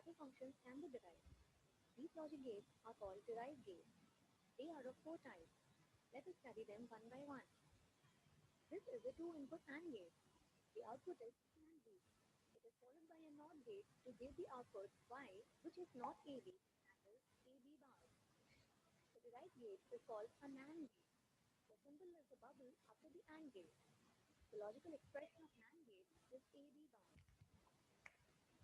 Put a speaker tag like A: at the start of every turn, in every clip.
A: other functions can be derived. These logic gates are called derived gates. They are of four types. Let us study them one by one. This is a two-input AND gate. The output is an AND gate. It is followed by a NOT gate to give the output Y, which is not AB, that is AB bar. The derived gate is called a NAND gate. The symbol is the bubble after the AND gate. The logical expression of NAND gate is AB bar.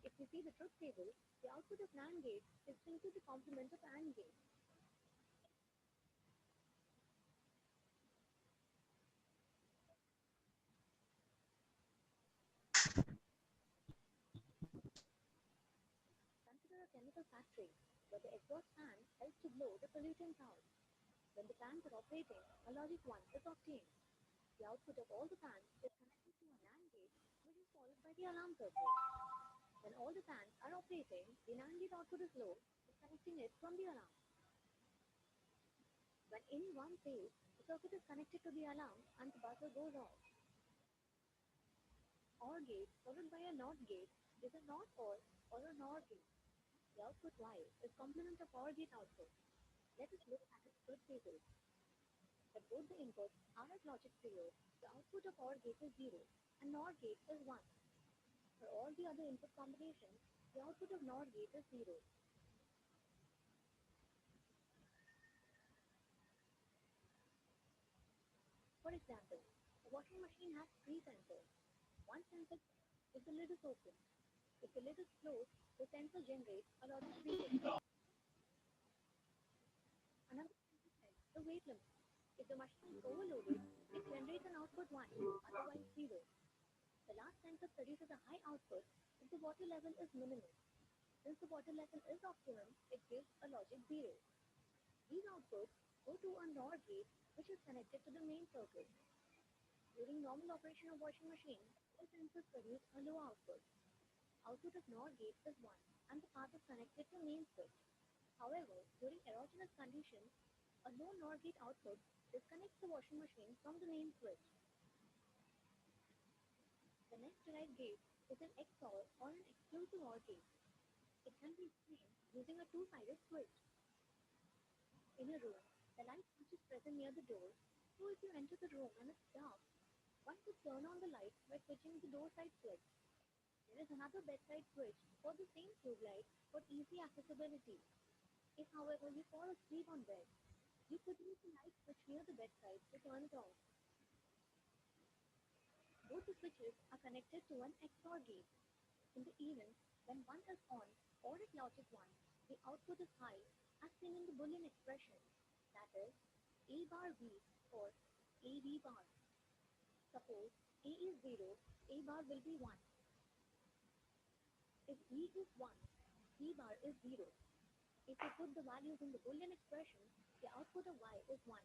A: If we see the truth table, the output of NAND gate is simply the complement of AND gate. Consider a chemical factory where the exhaust fan helps to blow the pollutants out. When the fans are operating, a logic 1 is obtained. The output of all the fans is connected to a NAND gate, which is followed by the alarm circuit. When all the fans are operating, the NAND gate output is low, disconnecting it from the alarm. When any one fails, the circuit is connected to the alarm and the buzzer goes off. OR gate followed by a NOT gate is a NOT or a NOR gate. The output Y is complement of OR gate output. Let us look at its truth table. If both the inputs are at logic 0, the output of OR gate is 0 and NOR gate is 1. For all the other input combinations, the output of NOR gate is 0. For example, a washing machine has three sensors. One sensor if the lid is open. If the lid is closed, the sensor generates a logic 0. Another sensor checks the weight limit. If the machine is overloaded, it generates an output 1, otherwise 0. The last sensor produces a high output if the water level is minimal. Since the water level is optimum, it gives a logic 0. These outputs go to a NOR gate, which is connected to the main circuit. During normal operation of washing machine, all sensors produce a low output. Output of NOR gate is 1 and the path is connected to main switch. However, during erogenous conditions, a low NOR gate output disconnects the washing machine from the main switch. The next derived gate is an XOR or an exclusive OR gate. It can be explained using a two-sided switch. In a room, the light switch is present near the door, so if you enter the room and it's dark, one could turn on the light by switching the door side switch. There is another bedside switch for the same tube light for easy accessibility. If, however, you fall asleep on bed, you could use the light switch near the bedside to turn it on. Both the switches are connected to an XOR gate. In the event when one is on or at logic 1, the output is high as seen in the Boolean expression, that is, A bar B or AB bar. Suppose A is 0, A bar will be 1. If B is 1, B bar is 0. If we put the values in the Boolean expression, the output of Y is 1.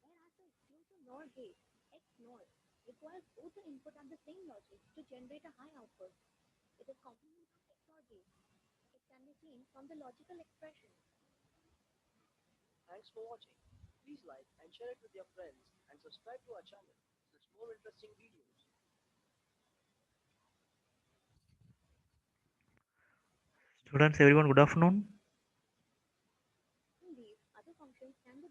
A: Whereas the exclusive NOR gate, XNOR, requires both the input and the same logic to generate a high output. It is complement of XOR gate. It can be seen from the logical expression.
B: Thanks for watching. Please like and share it with your friends and subscribe to our channel for such more interesting videos.
C: Students, everyone, good afternoon.
A: In these, other functions can be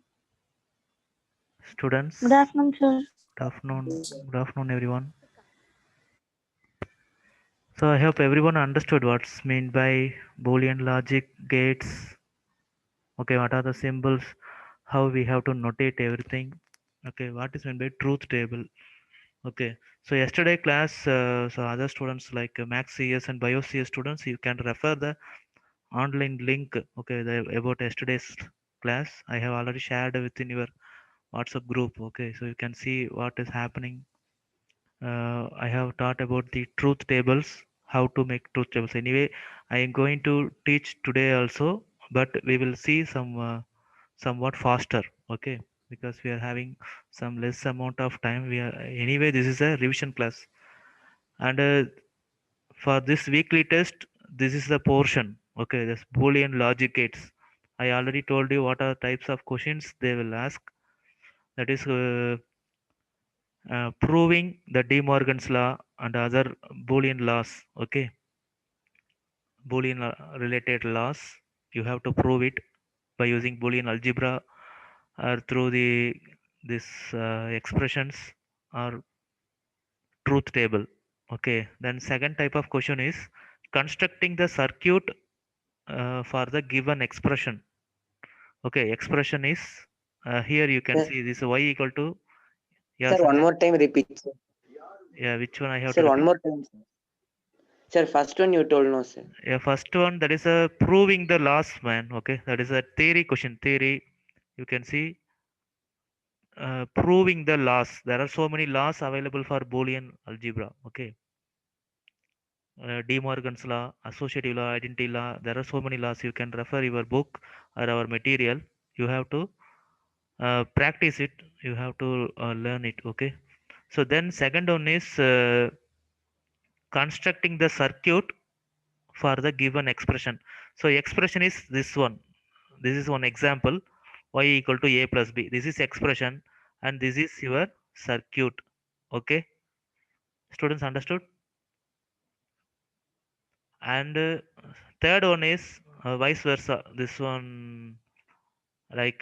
C: Students,
D: Good afternoon, sir.
C: good afternoon. Good afternoon, everyone.
A: discussed.
C: So I hope everyone understood what's meant by Boolean logic, gates. Okay, what are the symbols? How we have to notate everything. Okay, what is meant by truth table? Okay, so yesterday class, so other students like Max CS and Bio CS students, you can refer the online link. Okay, about yesterday's class. I have already shared within your WhatsApp group. Okay, so you can see what is happening. I have taught about the truth tables, how to make truth tables. Anyway, I am going to teach today also, but we will see somewhat faster. Okay, because we are having some less amount of time. We are anyway. This is a revision class, and for this weekly test, this is the portion. Okay, this Boolean logic gates. I already told you what are types of questions they will ask. That is proving the De Morgan's law and other Boolean laws. Okay, Boolean related laws. You have to prove it by using Boolean algebra or through the this expressions or truth table. Okay, then second type of question is constructing the circuit for the given expression. Okay, expression is here you can
D: Sir,
C: see this y equal to, yeah,
D: sir, one
C: Sanjay.
D: more time repeat, sir.
C: Yeah, which one I have to
D: Sir, one
C: repeat?
D: more time, sir. Sir, first one you told no, sir.
C: Yeah, first one, that is a proving the laws, man. Okay, that is a theory question. Theory, you can see proving the laws. There are so many laws available for Boolean algebra. Okay, De Morgan's law, associative law, identity law. There are so many laws. You can refer your book or our material. You have to practice it. You have to learn it. Okay. So then second one is constructing the circuit for the given expression. So expression is this one. This is one example. Y equal to a plus b. This is expression and this is your circuit. Okay. Students understood? And third one is vice versa. This one like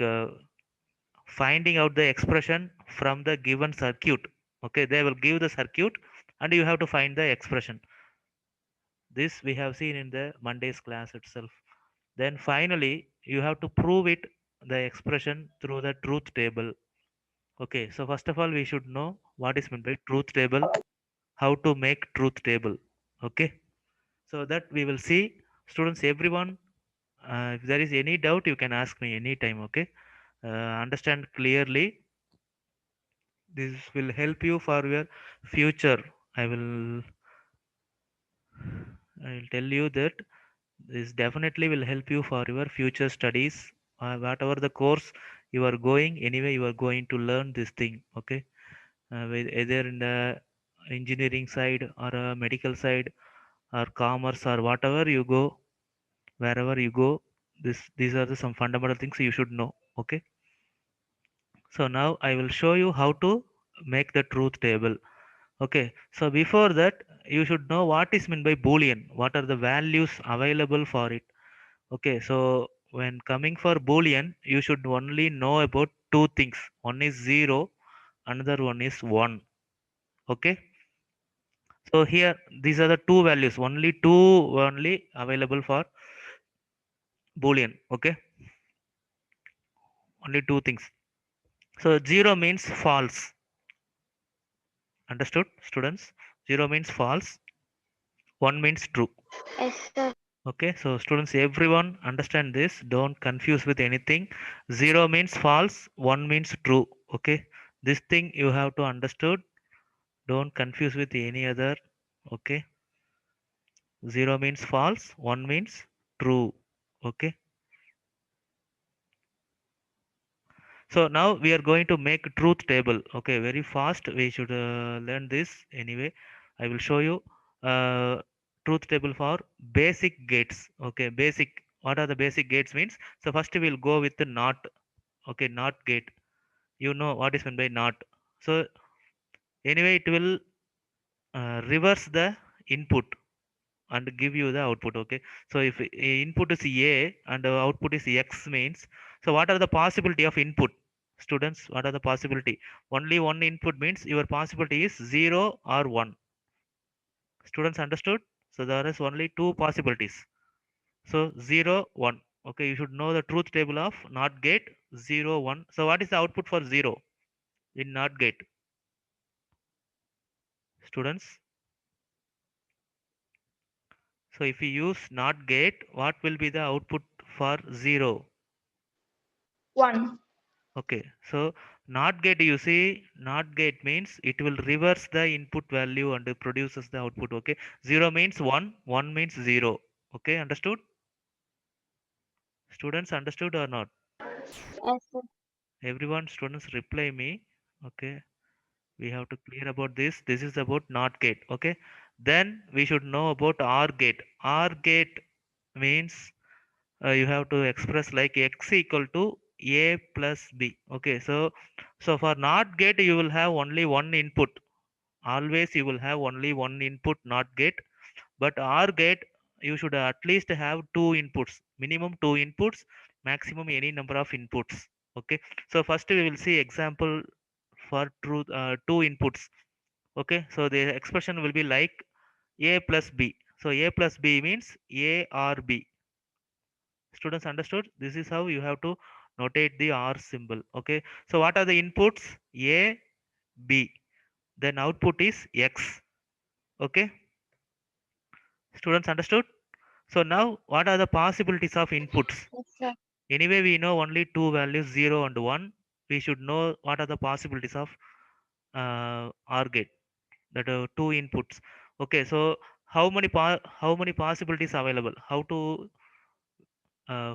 C: finding out the expression from the given circuit. Okay, they will give the circuit and you have to find the expression. This we have seen in the Monday's class itself. Then finally you have to prove it, the expression, through the truth table. Okay, so first of all we should know what is meant by truth table, how to make truth table. Okay, so that we will see. Students, everyone, if there is any doubt you can ask me anytime. Okay, understand clearly. This will help you for your future. I will tell you that this definitely will help you for your future studies. Whatever the course you are going, anyway you are going to learn this thing. Okay, either in the engineering side or a medical side or commerce or whatever you go, wherever you go, these are some fundamental things you should know. Okay, so now I will show you how to make the truth table. Okay, so before that, you should know what is meant by Boolean. What are the values available for it? Okay, so when coming for Boolean, you should only know about two things. One is 0, another one is 1. Okay, so here these are the two values, only two only available for Boolean. Okay, only two things. So 0 means false. Understood, students? 0 means false, 1 means true.
A: Yes, sir.
C: Okay, so students, everyone understand this. Don't confuse with anything. 0 means false, 1 means true. Okay, this thing you have to understood. Don't confuse with any other. Okay, 0 means false, 1 means true. Okay, so now we are going to make truth table. Okay, very fast. We should learn this anyway. I will show you truth table for basic gates. Okay, basic. What are the basic gates means? So first we'll go with the not. Okay, not gate. You know what is meant by not. So anyway, it will reverse the input and give you the output. Okay, so if input is a and the output is x means, so what are the possibility of input? Students, what are the possibility? Only one input means your possibility is 0 or 1. Students understood? So there is only two possibilities. So 0, 1. Okay, you should know the truth table of not gate. 0, 1. So what is the output for 0 in not gate? Students, so if you use not gate, what will be the output for 0?
E: 1.
C: Okay, so not gate, you see, not gate means it will reverse the input value and it produces the output. Okay, 0 means 1, 1 means 0. Okay, understood? Students, understood or not?
E: Yes, sir.
C: Everyone, students, reply me. Okay, we have to clear about this. This is about not gate. Okay, then we should know about OR gate. OR gate means you have to express like x equal to A plus B. Okay, so for NOT gate you will have only one input. Always you will have only one input NOT gate, but OR gate you should at least have two inputs, minimum two inputs, maximum any number of inputs. Okay, so first we will see example for two inputs. Okay, so the expression will be like A plus B. So A plus B means A or B. Students understood? This is how you have to notate the R symbol. Okay, so what are the inputs? A, B. Then output is X. Okay, students understood? So now what are the possibilities of inputs?
E: Yes, sir.
C: Anyway, we know only two values 0 and 1. We should know what are the possibilities of OR gate, that are two inputs. Okay, so how many possibilities available? How to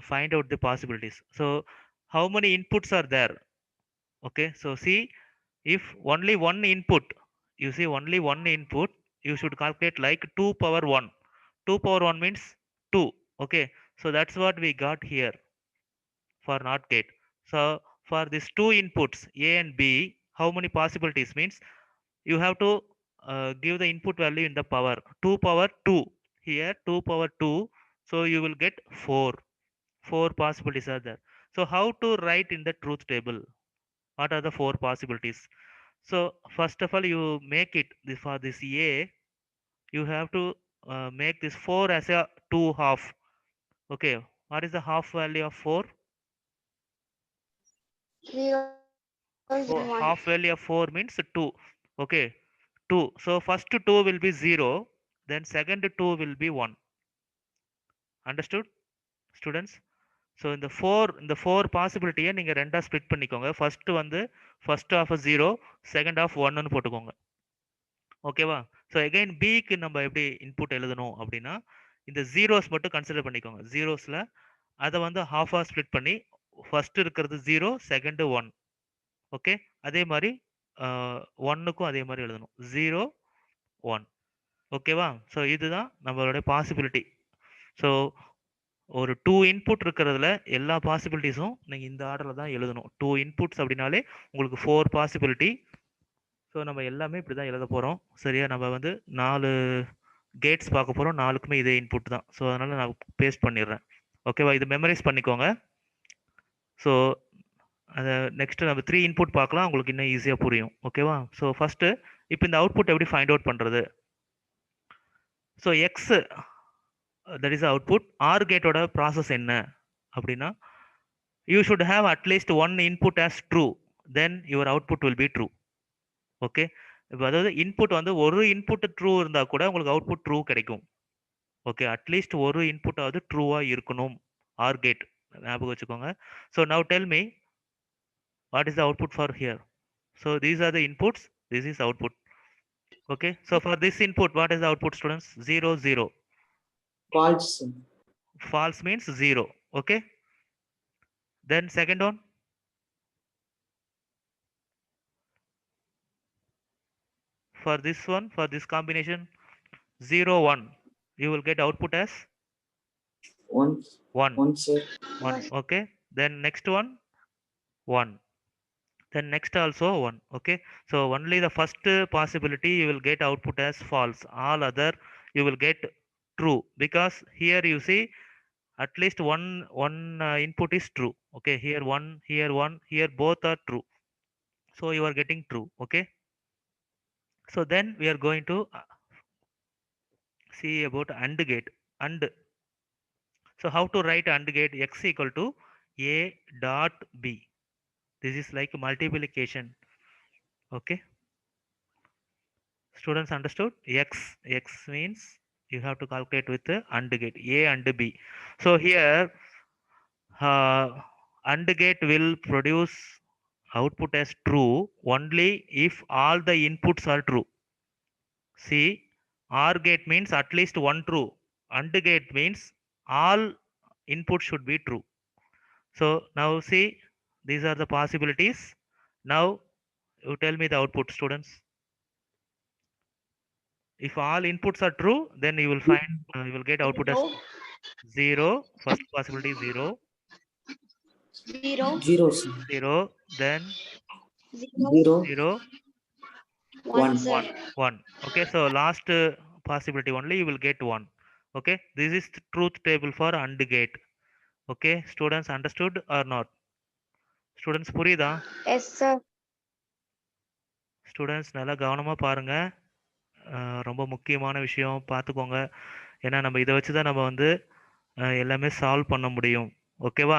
C: find out the possibilities? So how many inputs are there? Okay, so see, if only one input, you see only one input, you should calculate like 2 power 1. 2 power 1 means 2. Okay, so that's what we got here for NOT gate. So for these two inputs A and B, how many possibilities means you have to give the input value in the power 2 power 2. Here 2 power 2, so you will get 4. 4 possibilities are there. So how to write in the truth table? What are the four possibilities? So first of all, you make it for this A, you have to make this 4 as a 2 half. Okay, what is the half value of 4?
E: 0, 0, 1.
C: Half value of 4 means 2. Okay, 2. So first 2 will be 0, then second 2 will be 1. Understood, students? So in the 4 possibility நீங்க ரெண்டா split பண்ணிக்கோங்க. First வந்து first of 0, second half 1 ன்னு போட்டுக்கோங்க. ஓகேவா? So again பிக்கு நம்ம எப்படி இன்புட் எழுதணும் அப்படின்னா, இந்த ஜீரோஸ் மட்டும் கன்சிடர் பண்ணிக்கோங்க. ஜீரோஸ்ல அதை வந்து ஹாஃபா ஸ்ப்ளிட் பண்ணி ஃபர்ஸ்ட் இருக்கிறது 0, செகண்ட் 1. ஓகே, அதே மாதிரி ஒன்னுக்கும் அதே மாதிரி எழுதணும். 0, 1. ஓகேவா? ஸோ இதுதான் நம்மளுடைய பாசிபிலிட்டி. ஸோ ஒரு 2 இன்புட் இருக்கிறதுல எல்லா பாசிபிலிட்டிஸும் நீங்கள் இந்த ஆர்டரில் தான் எழுதணும். 2 இன்புட்ஸ் அப்படின்னாலே உங்களுக்கு 4 பாசிபிலிட்டி. ஸோ நம்ம எல்லாமே இப்படி தான் எழுத போகிறோம். சரியா? நம்ம வந்து 4 கேட்ஸ் பார்க்க போகிறோம். 4க்குமே இதே இன்புட் தான். ஸோ அதனால் நான் பேஸ்ட் பண்ணிடுறேன். ஓகேவா? இது மெமரைஸ் பண்ணிக்கோங்க. ஸோ அதை நெக்ஸ்ட்டு நம்ம 3 இன்புட் பார்க்கலாம். உங்களுக்கு இன்னும் ஈஸியாக புரியும். ஓகேவா? ஸோ ஃபஸ்ட்டு இப்போ இந்த அவுட்புட் எப்படி ஃபைண்ட் அவுட் பண்ணுறது? So X that is output. OR கேட்டோட ப்ராசஸ் என்ன அப்படின்னா, you should have at least one input as true, then your output will be true. Okay, இப்போ அதாவது இன்புட் வந்து ஒரு இன்புட் ட்ரூ இருந்தால் கூட உங்களுக்கு அவுட்புட் ட்ரூ கிடைக்கும். ஓகே, அட்லீஸ்ட் ஒரு இன்புட்டாவது ட்ரூவாக இருக்கணும். ஆர் கேட் ஞாபகம் வச்சுக்கோங்க. So now tell me what is the output for here? So these are the inputs, this is output. Okay, so for this input what is the output, students? 0, 0.
F: False.
C: False means 0. Okay, then second one, for this one, for this combination 0, 1, you will get output as
F: 1.
C: 1.
F: 1, sir.
C: 1. Okay, then next one 1, then next also 1. Okay, so only the first possibility you will get output as false, all other you will get true, because here you see at least one input is true. Okay, here 1, here 1, here both are true, so you are getting true. Okay, so then we are going to see about AND gate. AND, so how to write AND gate? X equal to A dot B. This is like multiplication. Okay, students understood? X means you have to calculate with the AND gate, A and B. So here AND gate will produce output as true only if all the inputs are true. See, OR gate means at least one true. AND gate means all inputs should be true. So now see, these are the possibilities. Now you tell me the output, students. If all inputs are true, then you will find you will get output as 0. First possibility 0,
E: 0,
F: 0, sir.
C: 0, then
E: 0,
F: 0,
C: 0,
E: 1,
F: 1.
E: sir.
C: 1. Okay, so last possibility only you will get 1. Okay, this is the truth table for AND gate. Okay, students understood or not? Students புரியுதா?
E: Yes, sir.
C: Students நல்லா கவனமாக பாருங்கள். ரொம்ப முக்கியமான விஷயம் பார்த்துக்கோங்க. ஏன்னா நம்ம இதை வச்சு தான் நம்ம வந்து எல்லாமே சால்வ் பண்ண முடியும். ஓகேவா?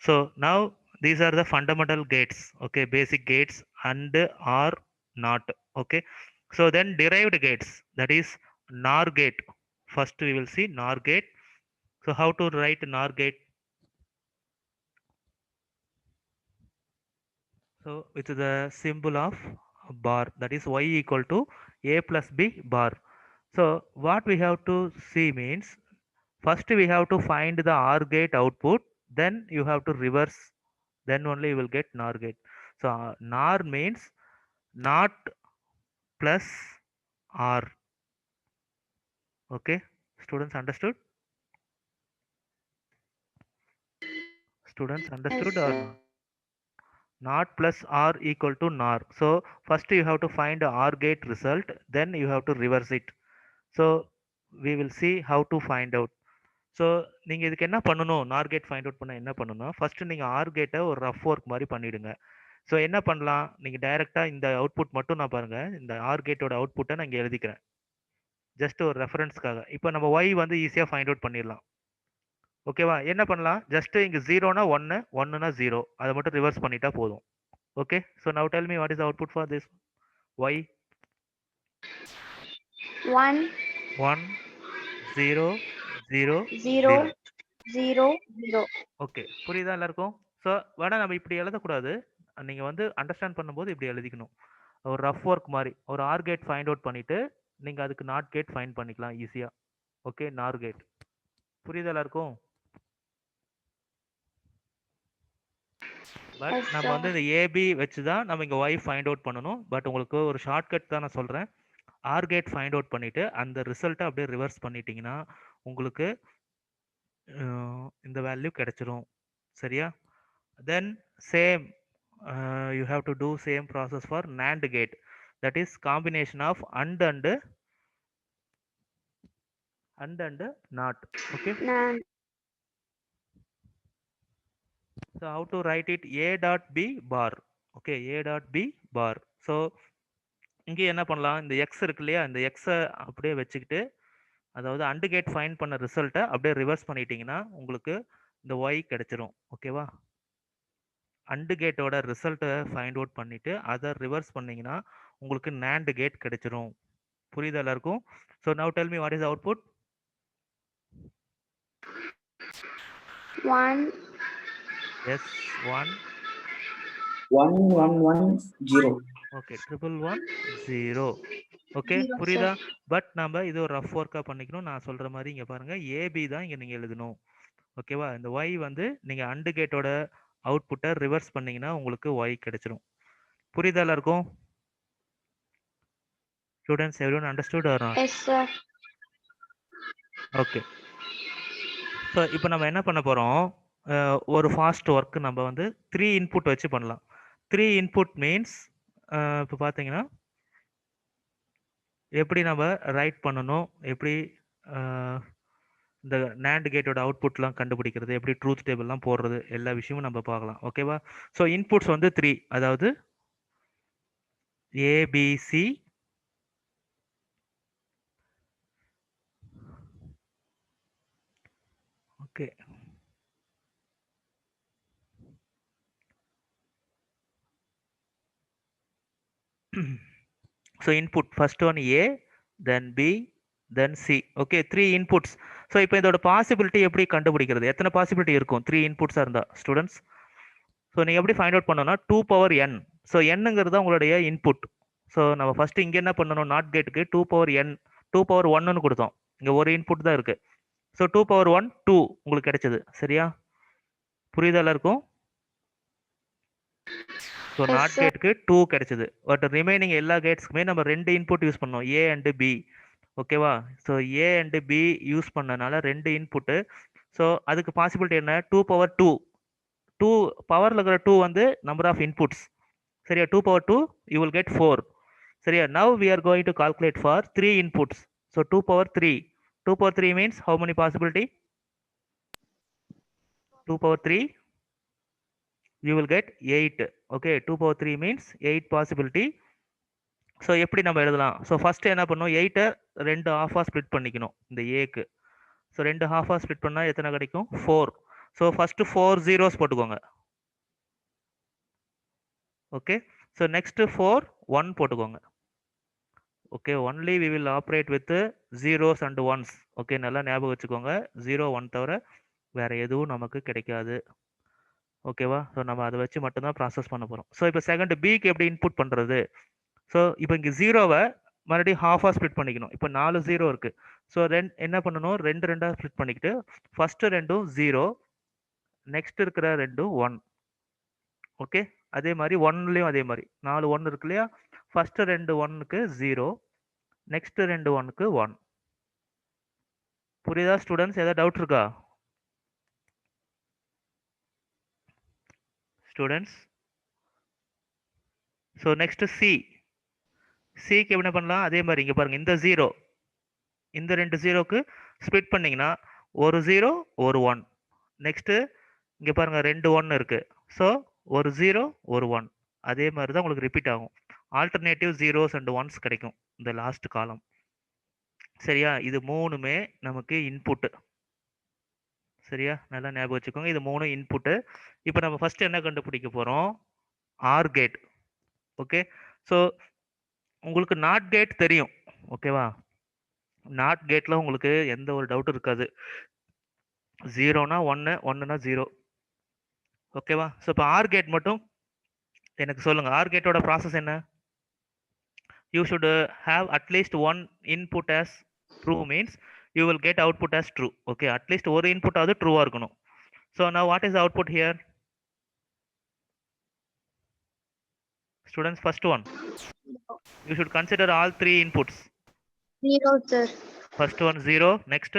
C: So now these are the fundamental gates. Okay, basic gates and or not. Okay, so then derived gates, that is NOR gate. First we will see NOR gate. So how to write NOR gate? So with the symbol of bar, that is y equal to a plus b bar. So what we have to see means, first we have to find the OR gate output, then you have to reverse, then only you will get NOR gate. So NOR means not plus OR. Okay, students understood? Students understood or
E: sir.
C: not? Not plus OR equal to NOR. So first you have to find the OR gate result, then you have to reverse it. So we will see how to find out. So நீங்கள் இதுக்கு என்ன பண்ணணும், NOR gate find out பண்ண என்ன பண்ணணும்னா, first நீங்கள் R கேட்டை ஒரு ரஃப் ஒர்க் மாதிரி பண்ணிவிடுங்க. ஸோ என்ன பண்ணலாம், நீங்கள் டைரெக்டாக இந்த அவுட்புட் மட்டும் நான் பாருங்கள், இந்த ஆர் கேட்டோட அவுட்புட்டை நான் இங்கே எழுதிக்கிறேன், ஜஸ்ட் ஒரு ரெஃபரன்ஸ்க்காக. இப்போ நம்ம ஒய் வந்து ஈஸியாக ஃபைண்ட் அவுட் பண்ணிடலாம். ஓகேவா? என்ன பண்ணலாம், ஜஸ்ட்டு இங்கே 0னா 1, 1னா 0, அதை மட்டும் ரிவர்ஸ் பண்ணிட்டா போதும். Okay, so now tell me what is output for this y.
E: 1,
C: 1, 0, 0,
E: 0, 0, 0.
C: Okay, புரியுதா எல்லாருக்கும்? ஸோ வேணா நம்ம இப்படி எழுதக்கூடாது, நீங்கள் வந்து அண்டர்ஸ்டாண்ட் பண்ணும்போது இப்படி எழுதிக்கணும். ஒரு ரஃப் ஒர்க் மாதிரி ஒரு ஆர் கேட் ஃபைண்ட் அவுட் பண்ணிவிட்டு நீங்கள் அதுக்கு நாட் கேட் ஃபைண்ட் பண்ணிக்கலாம் ஈஸியாக. ஓகே, நார் கேட் புரியுதா எல்லாருக்கும்? பட்
E: Yes,
C: நம்ம
E: sir.
C: வந்து இந்த ஏபி வச்சு தான் நம்ம இங்கே ஒய் ஃபைண்ட் அவுட் பண்ணணும். பட் உங்களுக்கு ஒரு ஷார்ட்கட் தான் நான் சொல்கிறேன். ஆர் கேட் ஃபைண்ட் அவுட் பண்ணிவிட்டு அந்த ரிசல்ட்டை அப்படியே ரிவர்ஸ் பண்ணிட்டீங்கன்னா உங்களுக்கு இந்த வேல்யூ கிடைச்சிரும். சரியா? Then same you have to do same process for NAND gate, that is combination of and not. Okay,
E: None.
C: so how to write it, a dot b bar. Okay, a dot b bar. so இங்கே என்ன பண்ணலாம், இந்த X இருக்கு இல்லையா, இந்த எக்ஸை அப்படியே வச்சுக்கிட்டு, அதாவது அண்டு கேட் ஃபைண்ட் பண்ண ரிசல்ட்டை அப்படியே ரிவர்ஸ் பண்ணிட்டீங்கன்னா உங்களுக்கு இந்த ஒய் கிடைச்சிரும். ஓகேவா? அண்டு கேட்டோட ரிசல்ட்டை ஃபைண்ட் அவுட் பண்ணிவிட்டு அதை ரிவர்ஸ் பண்ணிங்கன்னா உங்களுக்கு நேண்ட் கேட் கிடைச்சிரும். புரியுதா எல்லாருக்கும்? So now tell me what is output.
E: 1,
C: yes, 1,
F: 1, 1, 1, 0.
C: Okay, 111 0. Okay, புரியுதா? பட் நம்ம இது ஒரு ரஃப் ஒர்க்காக பண்ணிக்கணும். நான் சொல்கிற மாதிரி இங்கே பாருங்கள், ஏபி தான் இங்கே நீங்கள் எழுதணும். ஓகேவா? இந்த ஒய் வந்து நீங்கள் அண்டு கேட்டோட அவுட்புட்டை ரிவர்ஸ் பண்ணிங்கன்னா உங்களுக்கு ஒய் கிடைச்சிரும். புரியுதா எல்லாருக்கும்? Students everyone understood or not?
E: yes, sir.
C: Okay, so இப்போ நம்ம என்ன பண்ண போகிறோம், ஒரு ஃபாஸ்ட் ஒர்க் நம்ம வந்து 3 இன்புட் வச்சு பண்ணலாம். 3 இன்புட் மீன்ஸ் இப்போ பார்த்தீங்கன்னா எப்படி நம்ம ரைட் பண்ணணும், எப்படி இந்த NAND கேட்டோட அவுட்புட்லாம் கண்டுபிடிக்கிறது, எப்படி ட்ரூத் டேபிள்லாம் போடுறது, எல்லா விஷயமும் நம்ம பார்க்கலாம். ஓகேவா? ஸோ இன்புட்ஸ் வந்து 3, அதாவது ABC, okay, so input first one A, then B, then C. Okay, 3 inputs. So இப்போ இதோட பாசிபிலிட்டி எப்படி கண்டுபிடிக்கிறது, எத்தனை பாசிபிலிட்டி இருக்கும் 3 இன்புட்ஸாக இருந்தால் ஸ்டூடெண்ட்ஸ்? ஸோ நீங்கள் எப்படி ஃபைண்ட் அவுட் பண்ணணும்னா 2 power n. ஸோ என்னங்கிறது தான் உங்களுடைய இன்புட். ஸோ நம்ம ஃபஸ்ட்டு இங்கே என்ன பண்ணணும், நாட் கேட்டுக்கு 2 power n, 2 power 1ன்னு கொடுத்தோம். இங்கே ஒரு இன்புட் தான் இருக்குது. ஸோ 2 power 1 2 உங்களுக்கு கிடைச்சது. சரியா? புரியுதா எல்லாருக்கும்? So
E: Yes,
C: not
E: sir.
C: கேட்டுக்கு 2 கிடைச்சது. பட் ரிமைனிங் எல்லா கேட்ஸ்க்குமே நம்ம 2 இன்புட் யூஸ் பண்ணோம், ஏ அண்ட் பி. ஓகேவா? So A and B use பண்ணனால 2 இன்புட்டு. ஸோ அதுக்கு பாசிபிலிட்டி என்ன, 2 power 2, 2 பவரில் இருக்கிற 2 வந்து நம்பர் ஆஃப் இன்புட்ஸ். சரியா, 2 power 2 you will get 4. சரியா, now we are going to calculate for 3 inputs. So 2 power 3. 2 power 3 means how many possibility? 2 power 3 you will get 8. Okay, 2 power 3 means 8 possibility. So எப்படி நம்ம எழுதலாம்? So first என்ன பண்ணணும், 8-ஐ 2 ஹாஃபாக split பண்ணிக்கணும் இந்த ஏக்கு. So 2 ஹாஃபாக split பண்ணால் எத்தனை கிடைக்கும்? 4. ஸோ ஃபஸ்ட்டு 4 zeros போட்டுக்கோங்க. ஓகே, ஸோ நெக்ஸ்ட்டு 4 1 போட்டுக்கோங்க. Okay, only we will operate with zeros and ones. Okay, நல்லா ஞாபகம் வச்சுக்கோங்க, 0 1 தவிர வேறு எதுவும் நமக்கு கிடைக்காது. ஓகேவா? ஸோ நம்ம அதை வச்சு மட்டும்தான் ப்ராசஸ் பண்ண போகிறோம். ஸோ இப்போ செகண்ட் பிக்கு எப்படி இன்புட் பண்ணுறது? ஸோ இப்போ இங்கே 0வை மறுபடியும் ஹாஃபாக ஸ்ப்ளிட் பண்ணிக்கணும். இப்போ 4 0 இருக்குது. ஸோ என்ன பண்ணணும், 2 2ஆக ஸ்ப்ளிட் பண்ணிக்கிட்டு ஃபஸ்ட்டு 2ம் 0, நெக்ஸ்ட் இருக்கிற 2ம் 1. ஓகே, அதே மாதிரி 1லேயும் அதே மாதிரி 4 1 இருக்கு இல்லையா, ஃபஸ்ட்டு 2 1க்கு 0, நெக்ஸ்ட் 2 1க்கு 1. புரியுதா ஸ்டூடெண்ட்ஸ்? ஏதாவது டவுட் இருக்கா ஸ்டூடெண்ட்ஸ்? ஸோ நெக்ஸ்ட் சிக்கு என்ன பண்ணலாம், அதே மாதிரி இங்கே பாருங்கள், இந்த 0 இந்த 2 0க்கு ஸ்ப்ளிட் பண்ணிங்கன்னா ஒரு 0 ஒரு 1. நெக்ஸ்ட்டு இங்கே பாருங்கள் 2 1 இருக்குது. ஸோ ஒரு 0 ஒரு 1. அதே மாதிரி தான் உங்களுக்கு ரிப்பீட் ஆகும். ஆல்டர்னேட்டிவ் ஜீரோஸ் அண்ட் ஒன்ஸ் கிடைக்கும் இந்த லாஸ்ட் காலம். சரியா, இது மூணுமே நமக்கு இன்புட்டு. சரியா, நல்லா ஞாபகம் வச்சுக்கோங்க, இது 3 இன்புட்டு. இப்போ நம்ம ஃபஸ்ட்டு என்ன கண்டுபிடிக்க போகிறோம், ஆர் கேட். ஓகே, ஸோ உங்களுக்கு நாட் கேட் தெரியும். ஓகேவா, நாட் கேட்டில் உங்களுக்கு எந்த ஒரு டவுட்டும் இருக்காது. 0னா 1, 1னா 0. ஓகேவா? ஸோ இப்போ ஆர் கேட் மட்டும் எனக்கு சொல்லுங்கள், ஆர் கேட்டோட ப்ராசஸ் என்ன? You should have at least 1 input as true means you will get output as true. Okay, at least ஒரு இன்புட் ஆகுது ட்ரூவாக இருக்கணும். So now what is the output here? Students, first one, you should consider all 3 inputs.
E: 0, sir.
C: First one 0, next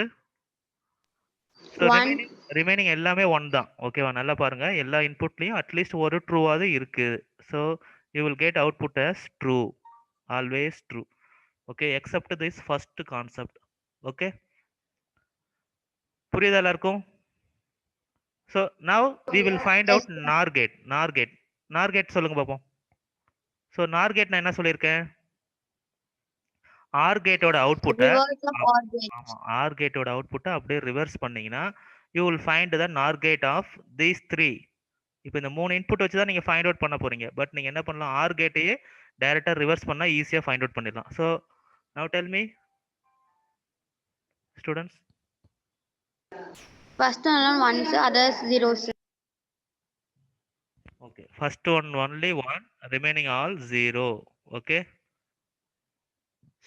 C: so
E: 1.
C: remaining எல்லாமே 1 தான். ஓகேவா, நல்லா பாருங்க, எல்லா இன்புட்லயும் at least ஒரு ட்ரூவாவது இருக்கு. So you will get output as true, always true. Okay, except this first concept. Okay, புரியுதா எல்லாருக்கும்? So now we will find out NOR gate. NOR gate சொல்லுங்க பாப்போம். ஸோ NOR gate நான் என்ன சொல்லியிருக்கேன், ஆர் கேட்டோட அவுட்புட்டை, ஆமாம், ஆர் கேட்டோட அவுட்புட்டை அப்படியே ரிவர்ஸ் பண்ணீங்கன்னா you will find the NOR gate of these 3. இப்போ இந்த 3 இன்புட் வச்சு தான் நீங்கள் ஃபைண்ட் அவுட் பண்ண போறீங்க. பட் நீங்கள் என்ன பண்ணலாம், ஆர் கேட்டையே டைரெக்டாக ரிவர்ஸ் பண்ணால் ஈஸியாக ஃபைண்ட் அவுட் பண்ணிடலாம். So now tell me students.
E: First one 1, sir. Others 0, sir.
C: Okay, first one only 1, remaining all 0. Okay,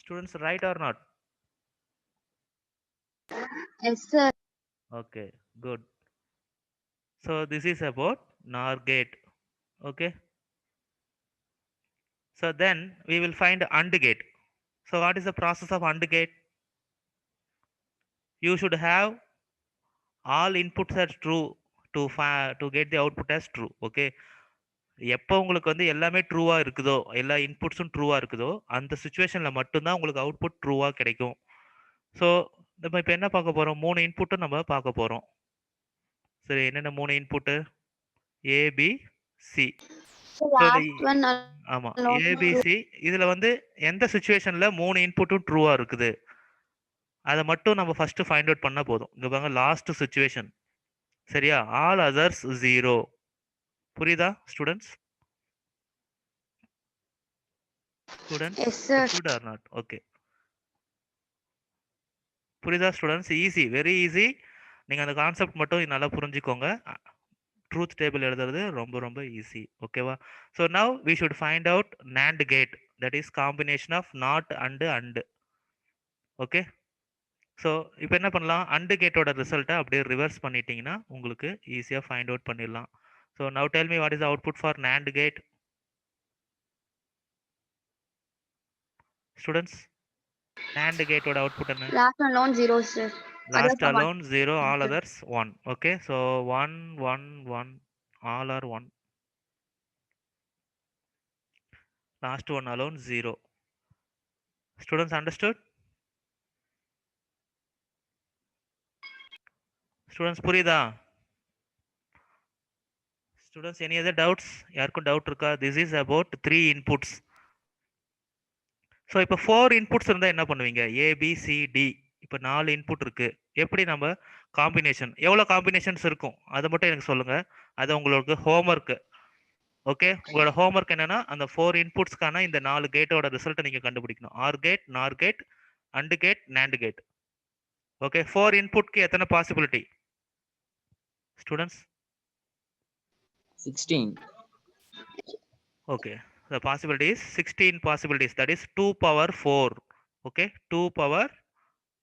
C: students, right or not?
E: Yes, sir.
C: Okay, good. So this is about NOR gate. Okay, so then we will find AND gate. So what is the process of AND gate? You should have all inputs as true to get the output as true. Okay, எப்போ உங்களுக்கு வந்து எல்லாமே ட்ரூவாக இருக்குதோ, எல்லா இன்புட்ஸும் ட்ரூவாக இருக்குதோ, அந்த சுச்சுவேஷனில் மட்டும்தான் உங்களுக்கு அவுட்புட் ட்ரூவாக கிடைக்கும். ஸோ நம்ம இப்போ என்ன பார்க்க போகிறோம், 3 இன்புட்டும் நம்ம பார்க்க போகிறோம். சரி, என்னென்ன 3 இன்புட்டு? ஏபிசி. ஆமாம், ஏபிசி. இதில் வந்து எந்த சுச்சுவேஷனில் 3 இன்புட்டும் ட்ரூவாக இருக்குது அதை மட்டும் நம்ம ஃபஸ்ட்டு ஃபைண்ட் அவுட் பண்ணால் போதும். இங்கே பாருங்க, லாஸ்ட் சுச்சுவேஷன். சரியா, ஆல் அதர்ஸ் 0. புரியுதா students?
E: Yes, sir.
C: Good or not? Okay, புரியுதா ஸ்டூடெண்ட்ஸ்? Easy, very easy. நீங்கள் அந்த கான்செப்ட் மட்டும் நல்லா புரிஞ்சுக்கோங்க. ட்ரூத் டேபிள் எழுதுறது ரொம்ப ரொம்ப ஈஸி. ஓகேவா? So now we should find out NAND gate, that is combination of not and. Okay, so இப்போ என்ன பண்ணலாம், AND கேட்டோட ரிசல்ட்டை அப்படியே ரிவர்ஸ் பண்ணிட்டீங்கன்னா உங்களுக்கு ஈஸியாக ஃபைண்ட் அவுட் பண்ணிடலாம். So now tell me what is output for NAND gate students? NAND கேட்டோட அவுட்புட் என்ன?
E: Last one alone 0, sir.
C: Last alone 0, all others 1. Okay, so 1 1 1, All are 1. Last one alone 0. Students understood? Students புரியுதா? Students, any other doubts? யாருக்கும் doubt இருக்கா? This is about 3 inputs. So இப்போ 4 inputs இருந்தால் என்ன பண்ணுவீங்க? ABCD. இப்போ 4 input இருக்கு. எப்படி நம்ம காம்பினேஷன், எவ்வளோ காம்பினேஷன்ஸ் இருக்கும் அதை மட்டும் எனக்கு சொல்லுங்க. அது உங்களுக்கு ஹோம்ஒர்க்கு. ஓகே, உங்களோட ஹோம்ஒர்க் என்னன்னா அந்த 4 இன்புட்ஸ்க்கான இந்த 4 கேட்டோட ரிசல்ட்டை நீங்க கண்டுபிடிக்கணும். OR gate, NOR gate, AND gate, NAND gate. Okay, 4 இன்புட்க்கு எத்தனை possibility students?
F: 16.
C: Okay, the possibility is 16 possibilities. That is 2 power 4. Okay, 2 power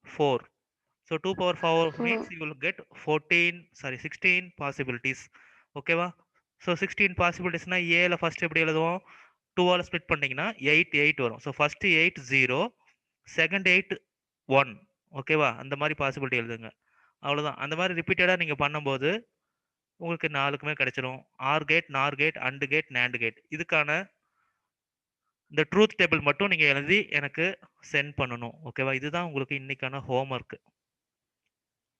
C: 4. So 2 power 4 means you will get 16 possibilities. Okay va? So 16 possibilities na A la first எப்படி எழுதுவோம்? 2 ஆல split பண்ணீங்கன்னா 8 8 வரும். So first 8 0, second 8 1. ஓகேவா? அந்த மாதிரி possibility எழுதுங்க. அவ்வளவுதான். அந்த மாதிரி ரிப்பீட்டடா நீங்க பண்ணும்போது உங்களுக்கு 4க்குமே கிடைச்சிரும். OR gate, NOR gate, AND gate, NAND gate. இதுக்கான இந்த ட்ரூத் டேபிள் மட்டும் நீங்க எழுதி எனக்கு சென்ட் பண்ணணும். ஓகேவா? இதுதான் உங்களுக்கு இன்னைக்கான homework.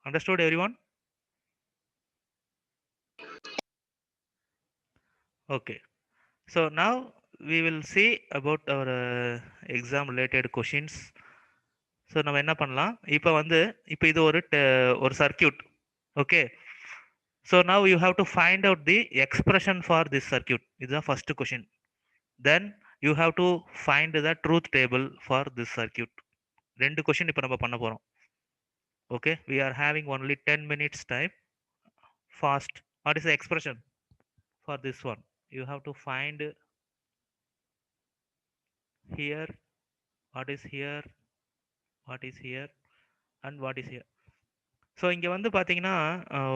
C: Understood everyone? Okay, so now we will see about our exam related questions. So நம்ம என்ன பண்ணலாம், இப்போ இது ஒரு circuit. Okay, so now you have to find out the expression for this circuit. This is the first question. Then you have to find the truth table for this circuit. ரெண்டு question இப்போ நம்ம பண்ண போறோம். Okay, we are having only 10 minutes time. Fast. What is the expression for this one? You have to find here, what is here, what is here, and what is here. So இங்கே பார்த்தீங்கன்னா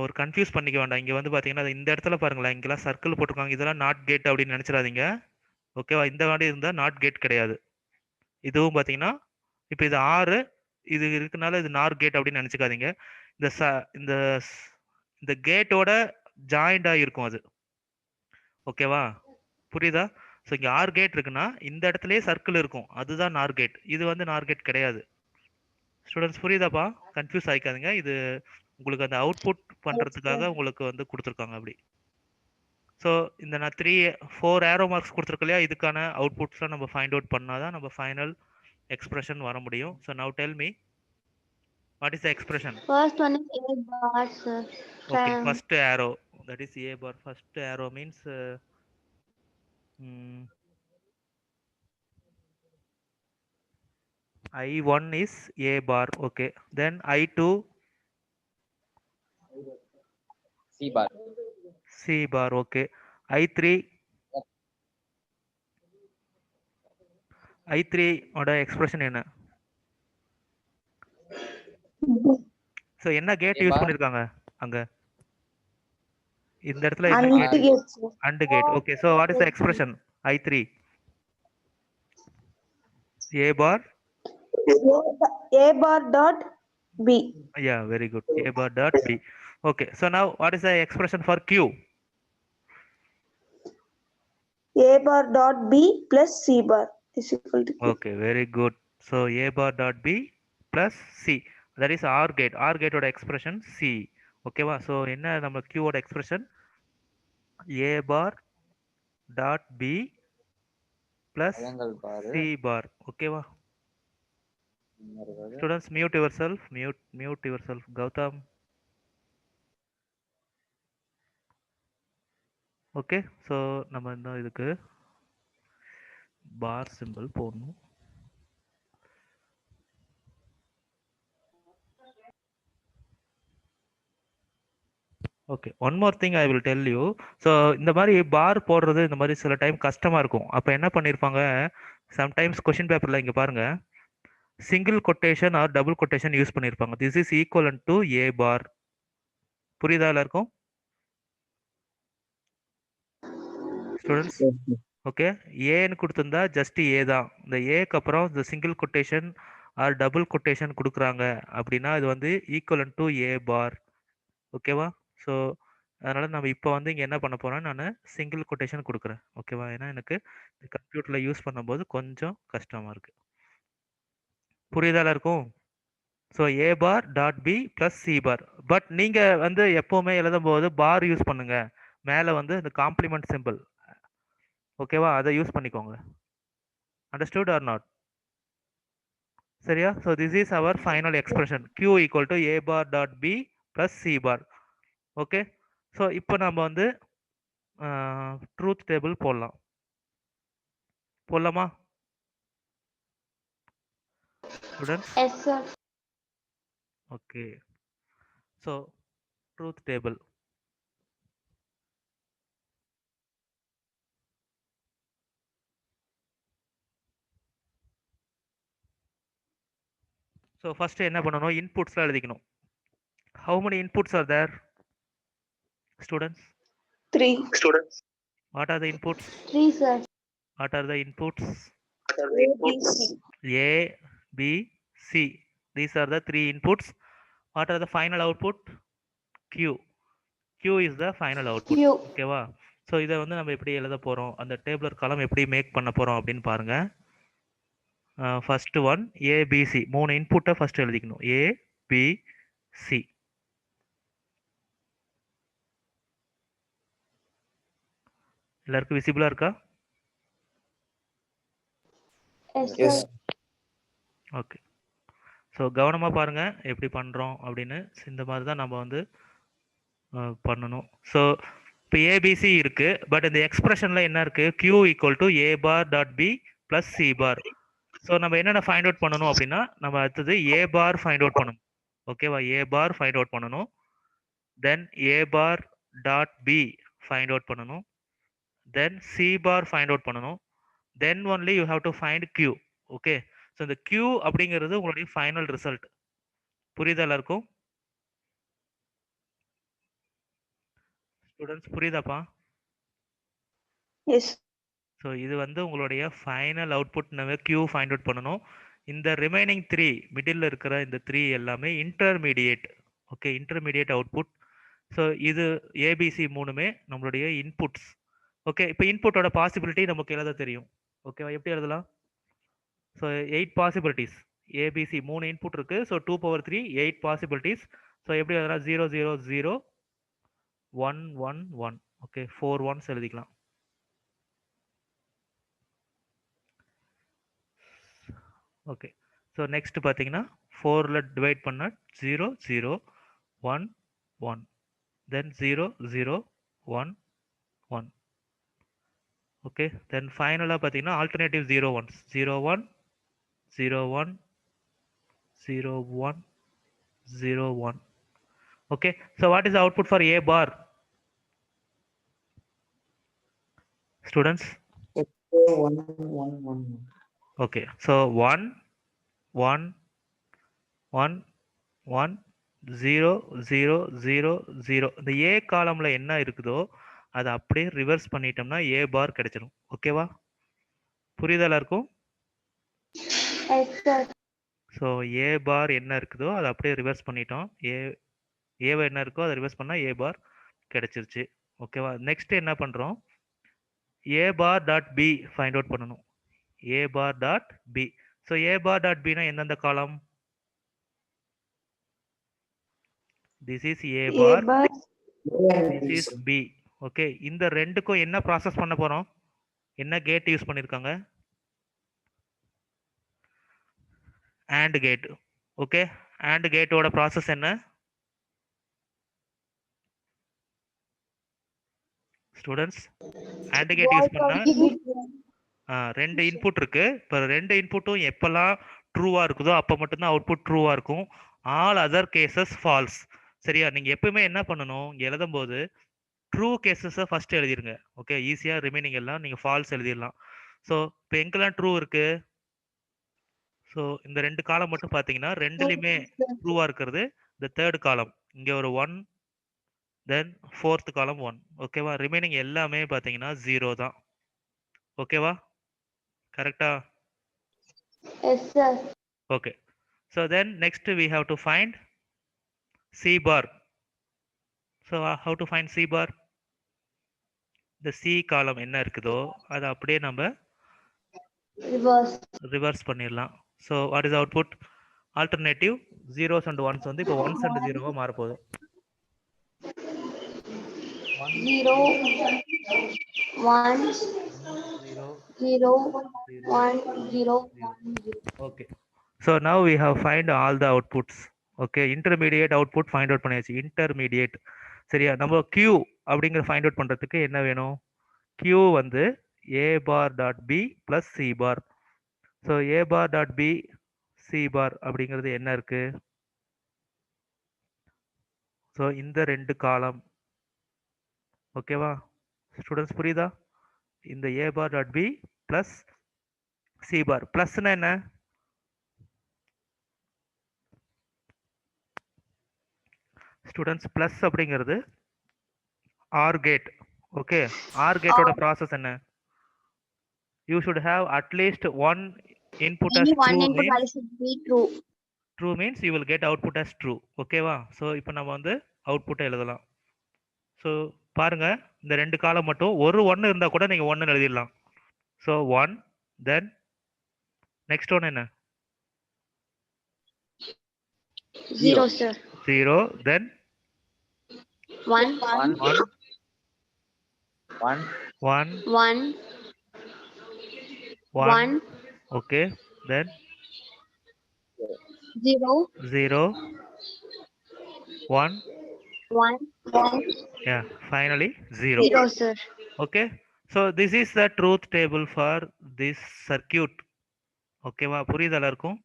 C: ஒரு confuse பண்ணிக்க வேண்டாம். இங்கே பார்த்தீங்கன்னா இந்த இடத்துல பாருங்களேன், இங்கெல்லாம் சர்க்கிள் போட்டிருக்காங்க. இதெல்லாம் நாட் கேட் அப்படின்னு நினச்சிடாதீங்க. ஓகேவா? இந்த மாதிரி இருந்தால் நாட் கேட் கிடையாது. இதுவும் பார்த்தீங்கன்னா இப்போ இது 6, இது இருக்கனால இது நார் கேட் அப்படின்னு நினச்சிக்காதீங்க. இந்த இந்த கேட்டோட ஜாயிண்டாக இருக்கும் அது. ஓகேவா? புரியுதா? ஸோ இங்கே ஆர் கேட் இருக்குன்னா இந்த இடத்துலயே சர்க்கிள் இருக்கும், அதுதான் நார் கேட். இது நார் கேட் கிடையாது. ஸ்டூடெண்ட்ஸ் புரியுதாப்பா? கன்ஃபியூஸ் ஆகிக்காதுங்க. இது உங்களுக்கு அந்த அவுட்புட் பண்ணுறதுக்காக உங்களுக்கு கொடுத்துருக்காங்க அப்படி. ஸோ இந்த நான் 4 ஏரோ மார்க்ஸ் கொடுத்துருக்க இல்லையா, இதுக்கான அவுட்புட்ஸ்லாம் நம்ம ஃபைண்ட் அவுட் பண்ணாதான் நம்ம ஃபைனல் எக்ஸ்பிரஷன் வர முடியும். So now tell me, what is the expression?
E: First one is A bar, sir.
C: Okay, first arrow, that is A bar. First arrow means I1 is A bar. Okay, then I2
F: C bar.
C: C bar. Okay, I3 ஓட expression என்ன? So என்ன gate use பண்ணிருக்காங்க அங்க? இந்த இடத்துல என்ன gate? AND gate. Okay, so what is the expression? I3 A bar
G: dot B.
C: Yeah, very good. A bar dot B. Okay, so now what is the expression for Q?
G: A bar dot B plus C bar is equal to Q.
C: Okay, very good. So A bar dot B plus C, that is OR gate. OR gate oda expression C. Okay va? So enna நம்ம Q oda expression A bar dot B plus C bar. Okay va? Students, mute yourself. Mute yourself. Gautam. Okay, so நம்ம இதுக்கு பார் simple போடணும். Okay, one more thing I will tell you. So இந்த மாதிரி பார் போடுறது இந்த மாதிரி சில டைம் கஷ்டமாக இருக்கும். அப்போ என்ன பண்ணியிருப்பாங்க, சம்டைம்ஸ் கொஷின் பேப்பரில் இங்கே பாருங்க, single quotation or double quotation use பண்ணியிருப்பாங்க. This is equivalent to A bar. புரியுதா எல்லாருக்கும் ஸ்டூடெண்ட்ஸ்? ஓகே, ஏன்னு கொடுத்துருந்தா ஜஸ்ட் ஏ தான். இந்த ஏக்கு அப்புறம் இந்த single quotation or double quotation கொடுக்குறாங்க அப்படின்னா இது ஈக்குவலன்ட் டு ஏ பார். ஓகேவா? ஸோ அதனால நம்ம இப்போ வந்து இங்க என்ன பண்ண போறேன், நானு சிங்கிள் கொட்டேஷன் குடுக்குறேன். ஓகேவா? ஏன்னா எனக்கு கம்ப்யூட்டர்ல யூஸ் பண்ணும்போது கொஞ்சம் கஷ்டமா இருக்கு. புரியுதா எல்லாருக்கும்? So A bar dot B plus C bar. But நீங்க வந்து எப்பவுமே எழுதும்போது பார் யூஸ் பண்ணுங்க. மேல வந்து இந்த காம்ப்ளிமெண்ட் சிம்பிள். ஓகேவா? அத யூஸ் பண்ணிக்கோங்க. Understood or not? சரியா? So this is our final expression. Q equal to A bar dot B plus C bar. Okay? So இப்போ நம்ம வந்து ட்ரூத் டேபிள் போடலாம். போடலாமா? Students?
E: Yes, sir.
C: Okay. So truth table. So first என்ன பண்ணணும்? இன்புட்ஸ்லாம் எழுதிக்கணும். How many inputs are there? Students?
G: 3.
C: What are the inputs?
E: 3, sir.
C: What are the inputs?
G: A, B, C.
C: A, B, C. These are the three inputs. What are the final output? Q. Q is the final output.
E: Q.
C: ஓகேவா? So இதை வந்து நம்ம எப்படி எழுத போகிறோம், அந்த டேபிளர் காலம் எப்படி மேக் பண்ண போகிறோம் அப்படின்னு பாருங்க. ஃபர்ஸ்ட் ஒன் ஏபிசி, 3 இன்புட்டை ஃபர்ஸ்ட் எழுதிக்கணும். ஏ பி சி. எல்லாருக்கும் விசிபிளா இருக்கா?
E: Yes,
F: Yes.
E: sir.
C: Okay. So கவனமாக பாருங்க எப்படி பண்ணுறோம் அப்படின்னு. இந்த மாதிரி தான் நம்ம வந்து பண்ணணும். ஸோ இப்போ ஏபிசி இருக்கு, பட் இந்த எக்ஸ்பிரஷன்ல என்ன இருக்கு? Q equal to A bar dot B plus C bar. So நம்ம என்னென்ன ஃபைண்ட் அவுட் பண்ணணும் அப்படின்னா, நம்ம அடுத்தது ஏ பார் ஃபைண்ட் அவுட் பண்ணணும். ஓகேவா? ஏ பார் ஃபைண்ட் அவுட் பண்ணணும். Then A bar dot B find out பண்ணணும். Then C bar find out பண்ணணும். Then only you have to find Q. Okay. So இந்த Q அப்படிங்கிறது உங்களுடைய ஃபைனல் ரிசல்ட். புரியுதா எல்லாருக்கும்? ஸ்டூடெண்ட்ஸ் புரியுதாப்பா?
G: Yes.
C: ஸோ இது வந்து உங்களுடைய ஃபைனல் அவுட்புட் நம்ம Q ஃபைண்ட் அவுட் பண்ணணும். இந்த ரிமைனிங் 3 மிடில் இருக்கிற இந்த 3 எல்லாமே intermediate. Okay, intermediate output. So இது ஏபிசி மூணுமே நம்மளுடைய இன்புட்ஸ். ஓகே, இப்போ இன்புட்டோட பாசிபிலிட்டி நமக்கு எழுத தெரியும். ஓகேவா? எப்படி எழுதலாம்? So 8 possibilities. ஏபிசி 3 இன்புட் இருக்கு. So 2 power 3 8 possibilities. ஸோ எப்படி எழுதலாம்? 0 0 0 1 1 1. ஓகே, 4 ஒன்ஸ் எழுதிக்கலாம். ஓகே. ஸோ நெக்ஸ்ட் பார்த்தீங்கன்னா 4ல் டிவைட் பண்ண 0 0 1 1. தென் 0 0 1 1. ஓகே. தென் ஃபைனலாக பார்த்தீங்கன்னா alternative 0 once. 0 1 0 1 0 1 0 1. Okay. So what is the output for A bar? Students?
F: 1 1 1.
C: Okay. So 1 1 1 1 0 0 0 0. இந்த A காலம்ல என்ன இருக்குதோ அதை அப்படியே ரிவர்ஸ் பண்ணிட்டோம்னா A பார் கிடைச்சிடும். ஓகேவா? புரியுதா எல்லாருக்கும்?
E: Yes, sir.
C: ஸோ A பார் என்ன இருக்குதோ அதை அப்படியே ரிவர்ஸ் பண்ணிட்டோம். ஏவை என்ன இருக்கோ அதை ரிவர்ஸ் பண்ணால் A பார் கிடைச்சிருச்சு. ஓகேவா? நெக்ஸ்ட் என்ன பண்ணுறோம்? A bar dot B find out பண்ணணும். A bar dot B. So A bar dot B na எந்தெந்த காலம்? This is A
G: A
C: bar.
G: bar.
C: This is B. Okay. இந்த ரெண்டுக்கும் என்ன ப்ராசஸ் பண்ண போறோம்? என்ன கேட் யூஸ் பண்ணிருக்காங்க? AND gate. ஓகே. AND கேட்டோட ப்ராசஸ் என்ன? ஸ்டூடெண்ட்ஸ், AND கேட் யூஸ் பண்ணா ரெண்டு இன்புட் இருக்கு. இப்போ ரெண்டு இன்புட்டும் எப்பெல்லாம் ட்ரூவா இருக்குதோ அப்போ மட்டும்தான் அவுட்புட் ட்ரூவா இருக்கும். All other cases false. சரியா? நீங்க எப்பவுமே என்ன பண்ணணும், எழுதும் போது ட்ரூ கேசஸை ஃபர்ஸ்ட் எழுதிருங்க. ஓகே, ஈஸியா ரிமைனிங் எல்லாம் நீங்க ஃபால்ஸ் எழுதிடலாம். ஸோ இப்போ எங்கெல்லாம் ட்ரூ இருக்கு? ஸோ இந்த ரெண்டு காலம் மட்டும் பார்த்தீங்கன்னா ரெண்டுலையுமே ட்ரூவா இருக்கிறது இந்த தேர்ட் காலம். இங்க ஒரு 1, தென் ஃபோர்த் காலம் 1. ஓகேவா? ரிமைனிங் எல்லாமே பார்த்தீங்கன்னா 0 தான். ஓகேவா? கரெக்டா?
E: Yes, sir.
C: Okay. So then next we have to find C bar. So how to find C bar? இந்த சி காலம் என்ன இருக்குதோ அதை அப்படியே நம்ம
E: reverse,
C: ரிவர்ஸ் பண்ணிடலாம். So what is output? Alternative zeros and once வந்து இப்போ ஒன்ஸ் அண்ட் ஜீரோவாக மாறப்போகுது.
E: 0, 1,
C: 0
E: 0,
C: 0
E: 1, 0,
C: 0.
E: 1, 0.
C: Okay. So now we have find all the outputs. Okay, intermediate output find out பண்ணியாச்சு. இன்டர்மீடியேட் சரியா. நம்ம Q அப்படிங்கிற ஃபைண்ட் அவுட் பண்ணுறதுக்கு என்ன வேணும்? Q வந்து A bar dot B plus C bar. So A bar dot B C bar அப்படிங்கிறது என்ன இருக்கு? ஸோ இந்த ரெண்டு காலம். ஓகேவா ஸ்டூடெண்ட்ஸ், புரியுதா? இந்த A bar dot B plus C bar. ப்ளஸ்னா என்ன? ஸ்டூடெண்ட்ஸ், ப்ளஸ் அப்படிங்கிறது ஆர் கேட். ஓகே, ஆர் கேட்டோட ப்ராசஸ் என்ன? You should have at least one input as
E: Any one
C: true
E: input
C: means
E: I should be true.
C: true means you will get output as true. ஓகேவா? So இப்போ நம்ம வந்து அவுட்புட்டை எழுதலாம். So பாருங்க, இந்த ரெண்டு காலம் மட்டும் ஒரு ஒன்று இருந்தால் கூட நீங்கள் ஒன்று எழுதிடலாம். ஸோ 1, தென் நெக்ஸ்ட் ஒன் என்ன?
E: 0, sir.
C: 0, then
E: 1,
C: 1,
F: 1,
C: 1,
E: 1,
C: 1.
E: 1,
C: okay, then
E: 0,
C: 0, 1,
E: 1, 1,
C: yeah, finally 0.
E: 0, sir.
C: Okay, so this is the truth table for this circuit. ஓகேவா, புரியுதா இருக்கும்?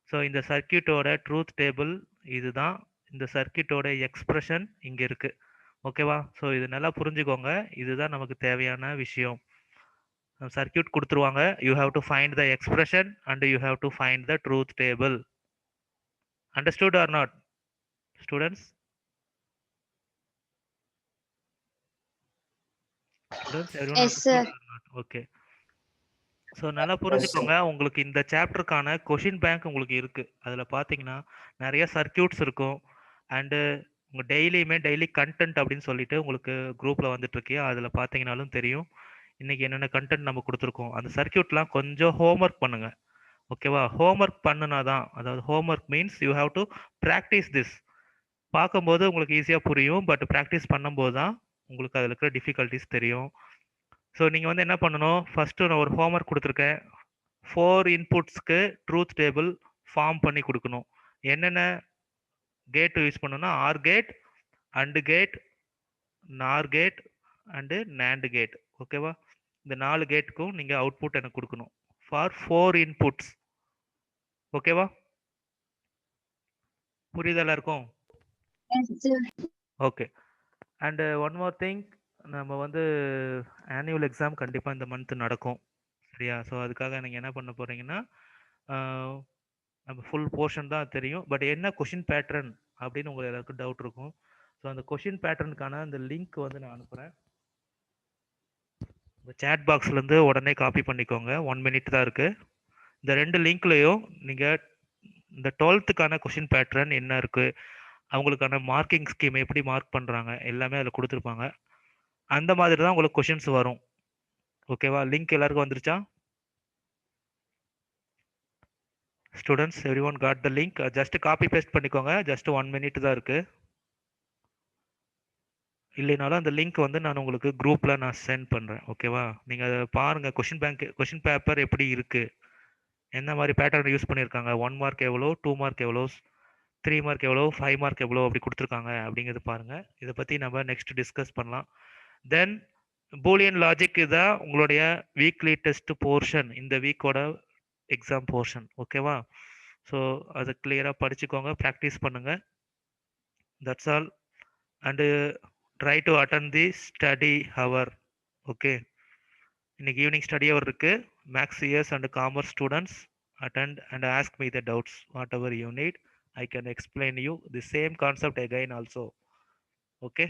C: ஸோ இந்த சர்க்கியூட்டோட ட்ரூத் டேபிள் இதுதான். இந்த சர்க்கியூட்டோட எக்ஸ்பிரஷன் இங்கே இருக்கு. ஓகேவா? ஸோ இது நல்லா புரிஞ்சுக்கோங்க. இதுதான் நமக்கு தேவையான விஷயம். சர்க்கியூட் கொடுத்துருவாங்க, you have to find the expression and you have to find the truth table. Understood or not students?
E: Yes, sir.
C: Okay, so நல்லா புரிஞ்சுக்கோங்க. உங்களுக்கு இந்த சாப்டருக்கான கொஷின் பேங்க் உங்களுக்கு இருக்கு. அதில் பார்த்தீங்கன்னா நிறைய சர்க்கியூட்ஸ் இருக்கும். அண்டு உங்கள் டெய்லி கண்டென்ட் அப்படின்னு சொல்லிட்டு உங்களுக்கு குரூப்பில் வந்துட்டு இருக்கியா, அதில் பார்த்தீங்கனாலும் தெரியும் இன்னைக்கு என்னென்ன கண்டென்ட் நம்ம கொடுத்துருக்கோம். அந்த சர்க்கியூட்லாம் கொஞ்சம் ஹோம்ஒர்க் பண்ணுங்க. ஓகேவா? ஹோம்ஒர்க் பண்ணுனா தான், அதாவது homework means you have to practice this. பார்க்கும்போது உங்களுக்கு ஈஸியாக புரியும், பட் ப்ராக்டிஸ் பண்ணும்போது தான் உங்களுக்கு அதில் இருக்கிற டிஃபிகல்ட்டிஸ் தெரியும். ஸோ நீங்கள் வந்து என்ன பண்ணணும்? ஃபஸ்ட்டு நான் ஒரு ஹோம்ஒர்க் கொடுத்துருக்கேன். 4 இன்புட்ஸ்க்கு ட்ரூத் டேபிள் ஃபார்ம் பண்ணி கொடுக்கணும். என்னென்ன கேட் யூஸ் பண்ணணும்னா R gate, and gate, NOR gate and NAND gate. ஓகேவா? இந்த 4 கேட்டுக்கும் நீங்கள் அவுட்புட் எனக்கு கொடுக்கணும் ஃபார் 4 இன்புட்ஸ். ஓகேவா? புரியுதா இருக்கும்?
E: Yes, sir.
C: Okay, and one more thing, நம்ம வந்து ஆனுவல் எக்ஸாம் கண்டிப்பாக இந்த மந்த் நடக்கும். சரியா? ஸோ அதுக்காக நீங்கள் என்ன பண்ண போகிறீங்கன்னா, நம்ம ஃபுல் போர்ஷன் தான் தெரியும், பட் என்ன கொஷின் பேட்டர்ன் அப்படின்னு உங்களுக்கு எல்லாருக்கும் டவுட் இருக்கும். ஸோ அந்த கொஷின் பேட்டர்னுக்கான அந்த லிங்க் வந்து நான் அனுப்புகிறேன். இந்த சேட் பாக்ஸ்லேருந்து உடனே காப்பி பண்ணிக்கோங்க. 1 மினிட் தான் இருக்குது. இந்த 2 லிங்க்லேயும் நீங்கள் இந்த 12த்துக்கான கொஷின் பேட்டர்ன் என்ன இருக்குது, அவங்களுக்கான மார்க்கிங் ஸ்கீம் எப்படி மார்க் பண்ணுறாங்க எல்லாமே அதில் கொடுத்துருப்பாங்க. அந்த மாதிரி தான் உங்களுக்கு கொஷின்ஸ் வரும். ஓகேவா? லிங்க் எல்லாருக்கும் வந்துருச்சா students? Every one got the link? Just copy paste பண்ணிக்கோங்க. ஜஸ்ட் 1 மினிட் தான் இருக்குது. இல்லைனாலும் அந்த லிங்க் வந்து நான் உங்களுக்கு குரூப்பில் நான் சென்ட் பண்ணுறேன். ஓகேவா? நீங்கள் அதை பாருங்கள். கொஷின் பேப்பர் எப்படி இருக்குது, என்ன மாதிரி பேட்டர்ன் யூஸ் பண்ணியிருக்காங்க, 1 மார்க் எவ்வளோ, 2 மார்க் எவ்வளோ, 3 மார்க் எவ்வளோ, 5 மார்க் எவ்வளோ அப்படி கொடுத்துருக்காங்க அப்படிங்கிறது பாருங்கள். இதை பற்றி நம்ம நெக்ஸ்ட் டிஸ்கஸ் பண்ணலாம். தென் பூலியன் லாஜிக் தான் உங்களுடைய வீக்லி டெஸ்ட் போர்ஷன், இந்த வீக்கோட எக்ஸாம் போர்ஷன். ஓகேவா? ஸோ அதை கிளியராக படிச்சுக்கோங்க, ப்ராக்டிஸ் பண்ணுங்கள். That's all. And try to attend the study hour. Okay, இன்னைக்கு ஈவினிங் ஸ்டடி ஹவர் இருக்குது. Maths, CS and commerce students attend and ask me the doubts whatever you need. I can explain you the same concept again also. Okay,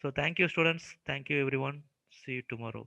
C: so thank you students, thank you everyone, see you tomorrow.